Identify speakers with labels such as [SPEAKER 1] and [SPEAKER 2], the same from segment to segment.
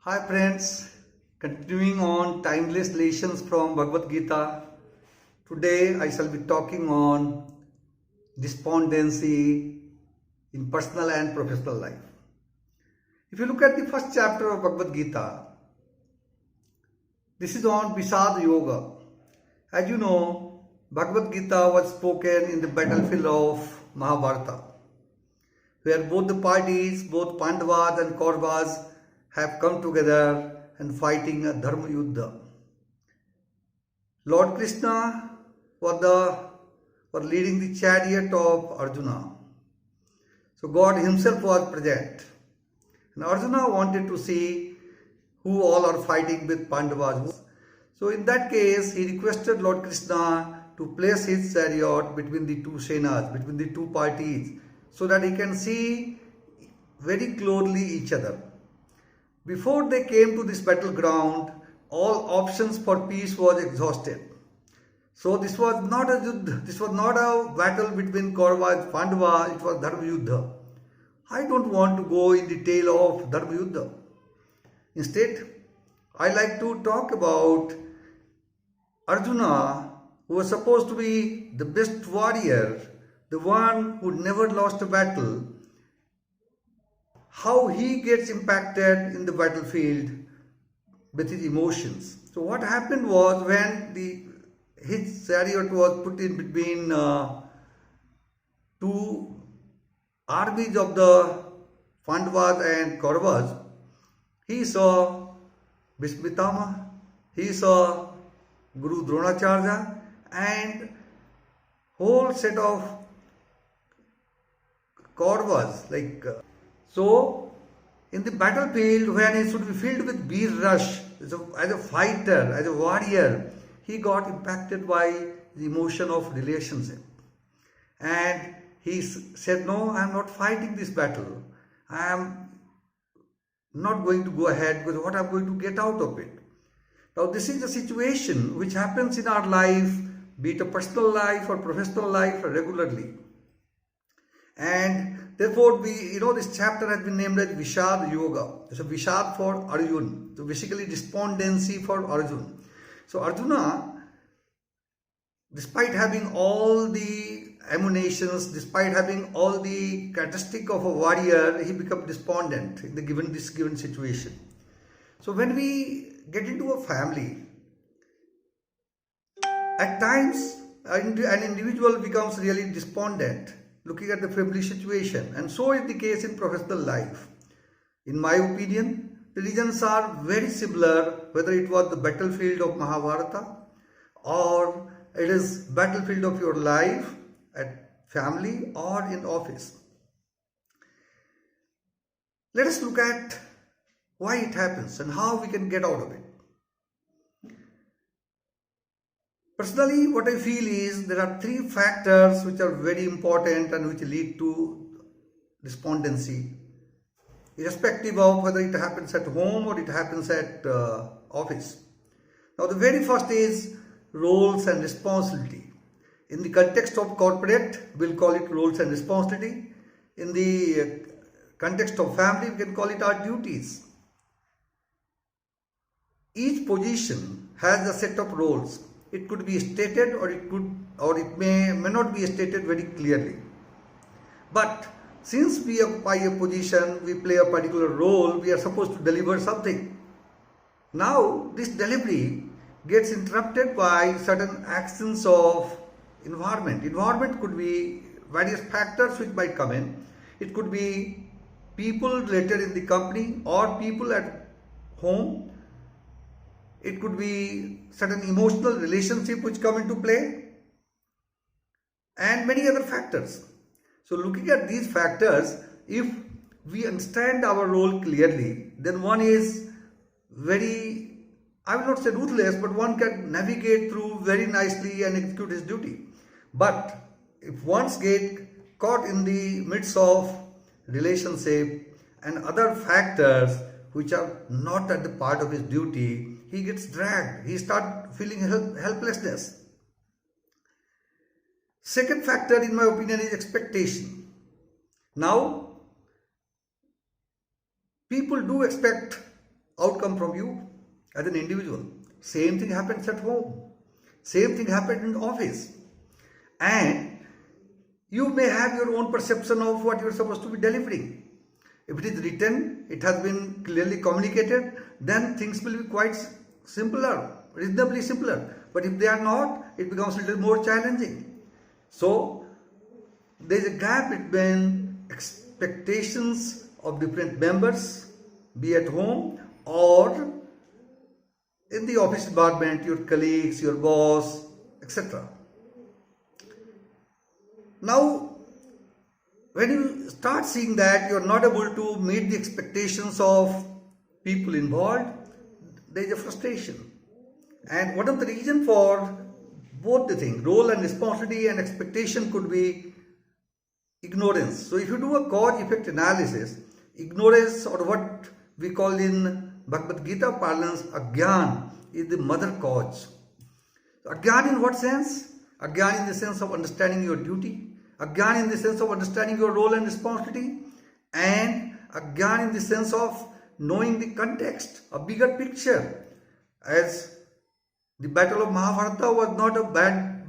[SPEAKER 1] Hi friends, continuing on timeless lessons from Bhagavad Gita. Today I shall be talking on despondency in personal and professional life. If you look at the first chapter of Bhagavad Gita, this is on Visad Yoga. As you know, Bhagavad Gita was spoken in the battlefield of Mahabharata, where both the parties, both Pandavas and Kauravas, have come together and fighting a Dharma Yuddha. Lord Krishna was leading the chariot of Arjuna. So God himself was present. And Arjuna wanted to see who all are fighting with Pandavas. So in that case, he requested Lord Krishna to place his chariot between the two senas, between the two parties, so that he can see very closely each other. Before they came to this battleground, all options for peace was exhausted. So this was not a battle between Kaurava and Pandava, it was Dharma Yuddha. I don't want to go in detail of Dharma Yuddha. Instead, I like to talk about Arjuna, who was supposed to be the best warrior, the one who never lost a battle, how he gets impacted in the battlefield with his emotions. So what happened was, when his chariot was put in between two armies of the Pandavas and Kauravas, he saw Bhishma, he saw Guru Dronacharya and whole set of Kauravas So, in the battlefield, when he should be filled with bir rush, as a fighter, as a warrior, he got impacted by the emotion of relationship. And he said, no, I am not fighting this battle. I am not going to go ahead with what I am going to get out of it. Now, this is a situation which happens in our life, be it a personal life or professional life, regularly. And therefore, this chapter has been named as Vishad Yoga. It's a Vishad for Arjuna. So basically, despondency for Arjuna. So Arjuna, despite having all the emanations, despite having all the characteristic of a warrior, he becomes despondent in this given situation. So when we get into a family, at times an individual becomes really despondent looking at the family situation, and so is the case in professional life. In my opinion, the reasons are very similar, whether it was the battlefield of Mahabharata or it is battlefield of your life at family or in office. Let us look at why it happens and how we can get out of it. Personally, what I feel is there are three factors which are very important and which lead to despondency, irrespective of whether it happens at home or it happens at office. Now, the very first is roles and responsibility. In the context of corporate, we'll call it roles and responsibility. In the context of family, we can call it our duties. Each position has a set of roles. It could be stated or it may not be stated very clearly. But since we occupy a position, we play a particular role, we are supposed to deliver something. Now this delivery gets interrupted by certain actions of environment. Environment could be various factors which might come in. It could be people related in the company or people at home. It could be certain emotional relationship which come into play and many other factors. So looking at these factors, if we understand our role clearly, then one is very, I will not say ruthless, but one can navigate through very nicely and execute his duty. But if one's get caught in the midst of relationship and other factors which are not at the part of his duty, he gets dragged. He starts feeling helplessness. Second factor, in my opinion, is expectation. Now, people do expect outcome from you as an individual. Same thing happens at home. Same thing happens in office. And you may have your own perception of what you're supposed to be delivering. If it is written, it has been clearly communicated, then things will be quite simpler, reasonably simpler. But if they are not, it becomes a little more challenging. So, there is a gap between expectations of different members, be at home or in the office environment, your colleagues, your boss, etc. Now, when you start seeing that you are not able to meet the expectations of people involved, there is a frustration. And one of the reasons for both the things, role and responsibility and expectation, could be ignorance. So if you do a cause-effect analysis, ignorance, or what we call in Bhagavad Gita parlance, Agyan, is the mother cause. Agyan in what sense? Agyan in the sense of understanding your duty, Agyan in the sense of understanding your role and responsibility, and Agyan in the sense of knowing the context, a bigger picture. As the battle of Mahabharata was not a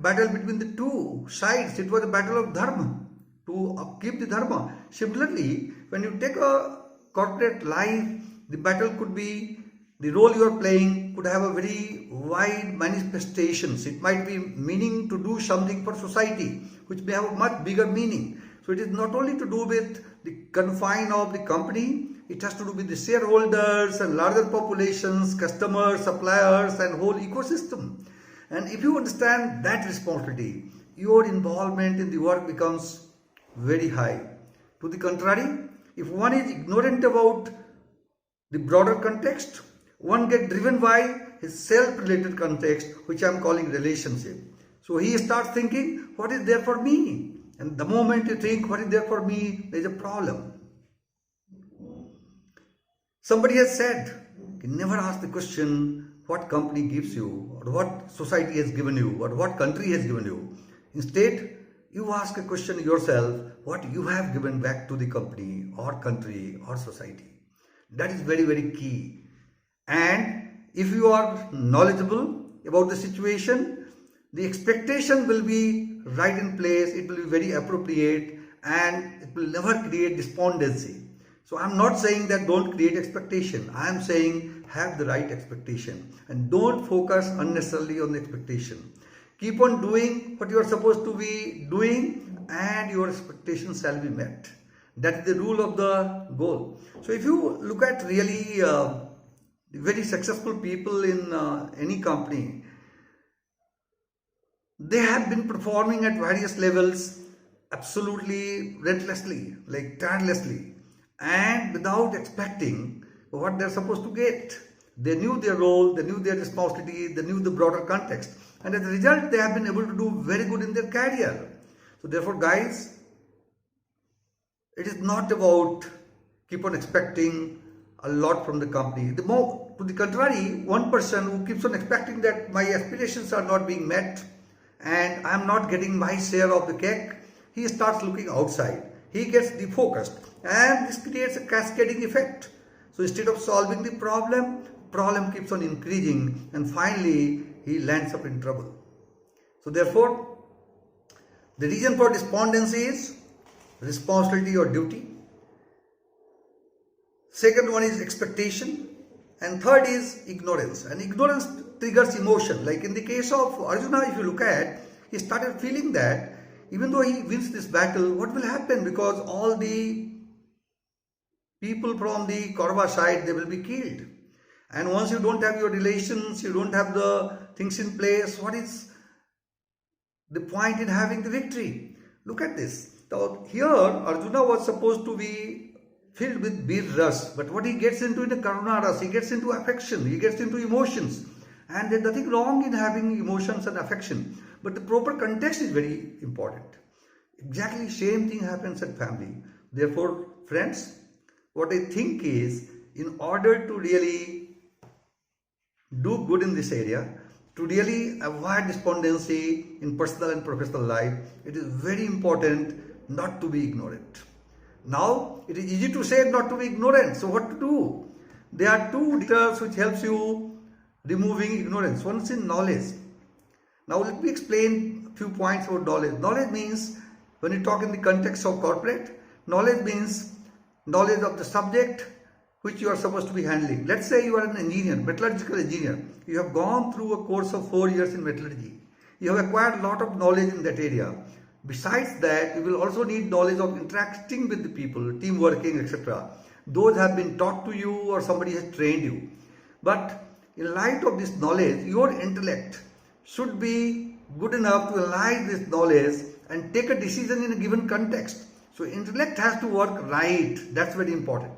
[SPEAKER 1] battle between the two sides, it was a battle of dharma, to upkeep the dharma. Similarly, when you take a corporate life, the battle could be, the role you are playing could have a very wide manifestations. It might be meaning to do something for society, which may have a much bigger meaning. So it is not only to do with the confine of the company, it has to do with the shareholders and larger populations, customers, suppliers, and whole ecosystem. And if you understand that responsibility, your involvement in the work becomes very high. To the contrary, if one is ignorant about the broader context, one gets driven by his self-related context, which I am calling relationship. So he starts thinking, what is there for me? And the moment you think, what is there for me, there is a problem. Somebody has said, you never ask the question, what company gives you, or what society has given you, or what country has given you. Instead, you ask a question yourself, what you have given back to the company, or country, or society. That is very, very key. And if you are knowledgeable about the situation, the expectation will be right in place, it will be very appropriate, and it will never create despondency. So I am not saying that don't create expectation. I am saying have the right expectation and don't focus unnecessarily on the expectation. Keep on doing what you are supposed to be doing and your expectations shall be met. That is the rule of the goal. So if you look at really very successful people in any company, they have been performing at various levels absolutely relentlessly, like tirelessly, and without expecting what they're supposed to get. They knew their role, they knew their responsibility, they knew the broader context, and as a result they have been able to do very good in their career. So therefore guys, it is not about keep on expecting a lot from the company. To the contrary, one person who keeps on expecting that my aspirations are not being met and I am not getting my share of the cake, he starts looking outside. He gets defocused and this creates a cascading effect. So instead of solving the problem keeps on increasing and finally he lands up in trouble. So therefore, the reason for despondency is responsibility or duty. Second one is expectation. And third is ignorance. And ignorance triggers emotion. Like in the case of Arjuna, if you look at, he started feeling that even though he wins this battle, what will happen? Because all the people from the Kaurava side, they will be killed. And once you don't have your relations, you don't have the things in place, what is the point in having the victory? Look at this. Now, here, Arjuna was supposed to be filled with bir ras, but what he gets into is karuna ras, he gets into affection, he gets into emotions, and there's nothing wrong in having emotions and affection, but the proper context is very important. Exactly same thing happens at family. Therefore friends, what I think is, in order to really do good in this area, to really avoid despondency in personal and professional life, it is very important not to be ignorant. Now, it is easy to say not to be ignorant. So what to do? There are two dictators which helps you removing ignorance. One is in knowledge. Now let me explain a few points about knowledge. Knowledge means, when you talk in the context of corporate, knowledge means knowledge of the subject which you are supposed to be handling. Let's say you are an engineer, metallurgical engineer. You have gone through a course of 4 years in metallurgy. You have acquired a lot of knowledge in that area. Besides that, you will also need knowledge of interacting with the people, team working, etc. Those have been taught to you or somebody has trained you. But in light of this knowledge, your intellect should be good enough to analyze this knowledge and take a decision in a given context. So intellect has to work right. That's very important.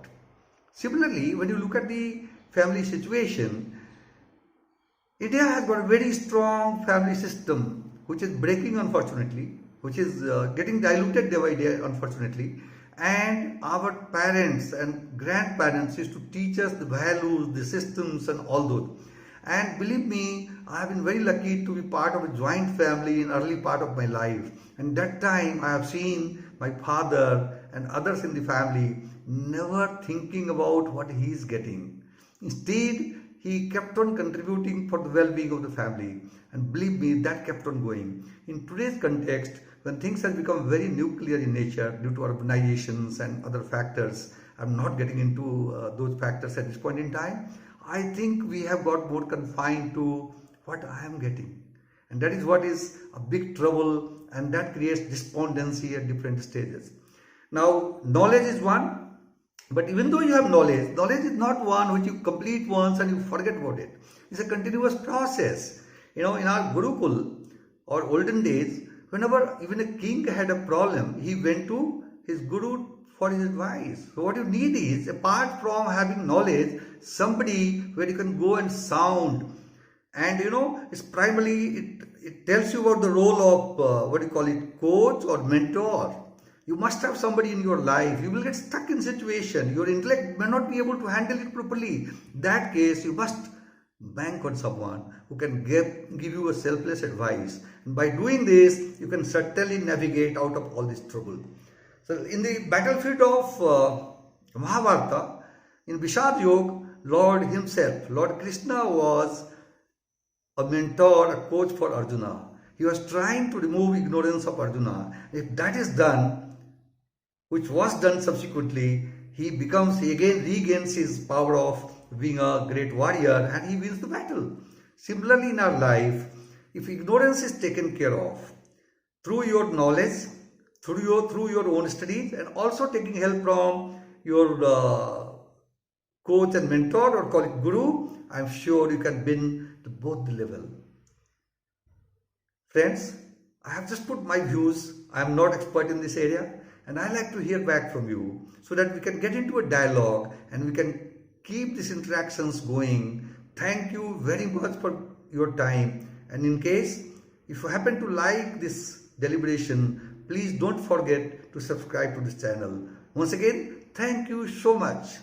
[SPEAKER 1] Similarly, when you look at the family situation, India has got a very strong family system which is breaking, unfortunately, which is getting diluted day by day, unfortunately. And our parents and grandparents used to teach us the values, the systems and all those. And believe me, I have been very lucky to be part of a joint family in early part of my life. And that time I have seen my father and others in the family never thinking about what he is getting. Instead, he kept on contributing for the well-being of the family. And believe me, that kept on going. In today's context, when things have become very nuclear in nature due to urbanizations and other factors, I'm not getting into those factors at this point in time. I think we have got more confined to what I am getting. And that is what is a big trouble, and that creates despondency at different stages. Now, knowledge is one, but even though you have knowledge, knowledge is not one which you complete once and you forget about it. It's a continuous process. In our Gurukul or olden days, whenever even a king had a problem, he went to his guru for his advice. So what you need is, apart from having knowledge, somebody where you can go and sound. And it's primarily, it tells you about the role of coach or mentor. You must have somebody in your life. You will get stuck in situation. Your intellect may not be able to handle it properly. In that case, you must bank on someone who can give you a selfless advice. And by doing this, you can certainly navigate out of all this trouble. So in the battlefield of Mahabharata, in Vishad Yoga, Lord himself, Lord Krishna, was a mentor, a coach for Arjuna. He was trying to remove ignorance of Arjuna. If that is done, which was done subsequently, he again regains his power of being a great warrior and he wins the battle. Similarly, in our life, if ignorance is taken care of through your knowledge, through your own studies, and also taking help from your coach and mentor, or call it guru, I'm sure you can win to both the level. Friends, I have just put my views. I am not expert in this area, and I like to hear back from you so that we can get into a dialogue and we can keep these interactions going. Thank you very much for your time. And in case, if you happen to like this deliberation, please don't forget to subscribe to this channel. Once again, thank you so much.